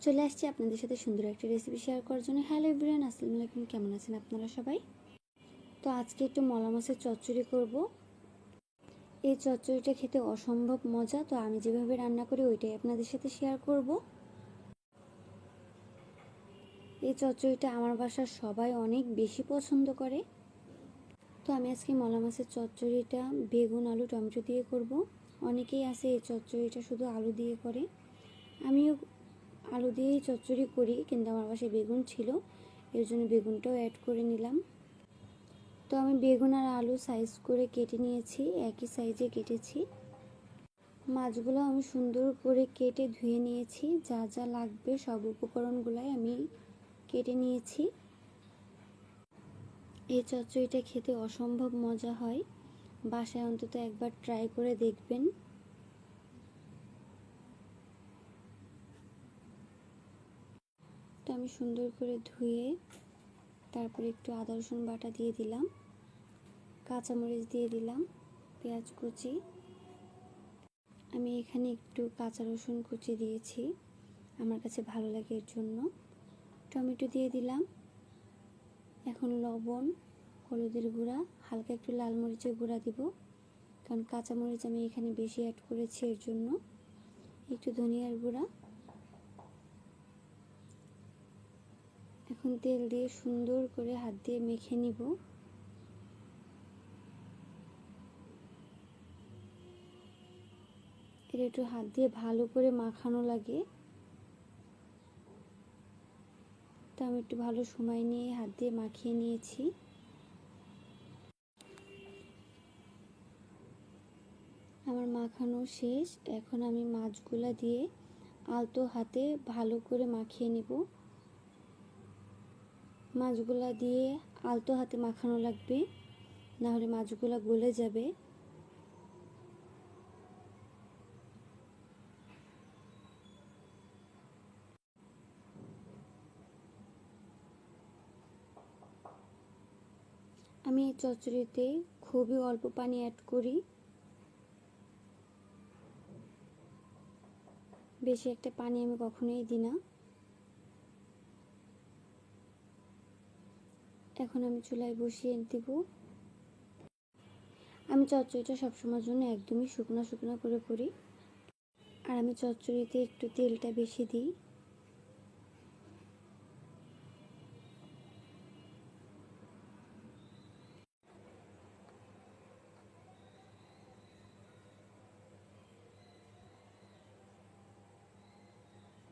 চলে আসছি আপনাদের সাথে সুন্দর একটা রেসিপি শেয়ার করার জন্য। হ্যালো এভরিওয়ান, আসসালামু আলাইকুম। কেমন আছেন আপনারা সবাই? তো আজকে একটু মলা মাছের চচ্চড়ি করব। এই চচ্চড়িটা খেতে অসম্ভব মজা। তো আমি যেভাবে রান্না করি ওইটাই আপনাদের সাথে শেয়ার করব। এই চচ্চড়িটা আমার বাসার সবাই অনেক বেশি পছন্দ করে। তো আমি আজকে মলা মাছের চচ্চড়িটা বেগুন, আলু, টমেটো দিয়ে করব। অনেকেই আছে এই চচ্চড়িটা শুধু আলু দিয়ে করে। আমিও আলু দিয়েই চচ্চড়ি করি, কিন্তু আমার বাসায় বেগুন ছিল, এর জন্য বেগুনটাও অ্যাড করে নিলাম। তো আমি বেগুন আর আলু সাইজ করে কেটে নিয়েছি, একই সাইজে কেটেছি। মাছগুলো আমি সুন্দর করে কেটে ধুয়ে নিয়েছি। যা যা লাগবে সব উপকরণগুলাই আমি কেটে নিয়েছি। এই চচ্চড়িটা খেতে অসম্ভব মজা হয়, বাসায় অন্তত একবার ট্রাই করে দেখবেন। তো আমি সুন্দর করে ধুয়ে তারপরে একটু আদা রসুন বাটা দিয়ে দিলাম, কাঁচামরিচ দিয়ে দিলাম, পেঁয়াজ কুচি। আমি এখানে একটু কাঁচা রসুন কুচি দিয়েছি, আমার কাছে ভালো লাগে এর জন্য। টমেটো দিয়ে দিলাম। এখন লবণ, হলুদের গুঁড়া, হালকা একটু লাল মরিচের গুঁড়া দিব, কারণ কাঁচামরিচ আমি এখানে বেশি অ্যাড করেছি এর জন্য। একটু ধনিয়ার গুঁড়া। এখন তেল দিয়ে সুন্দর করে হাত দিয়ে মেখে নিব। এটা একটু হাত দিয়ে ভালো করে মাখানো লাগে। তো আমি একটু ভালো সময় নিয়ে হাত দিয়ে মাখিয়ে নিয়েছি। আমার মাখানো শেষ। এখন আমি মাছগুলা দিয়ে আলতো হাতে ভালো করে মাখিয়ে নিব। মাছগুলা দিয়ে আলতো হাতে মাখানো লাগবে, না হলে মাছগুলা গলে যাবে। আমি এই চচ্চড়িতে খুবই অল্প পানি অ্যাড করি, বেশি একটা পানি আমি কখনোই দিই না। এখন আমি চুলায় বসিয়ে দিব। আমি চচ্চড়িটা সবসময়ের জন্য একদমই শুকনো শুকনো করে করি, আর আমি চচ্চড়িতে একটু তেলটা বেশি দিই।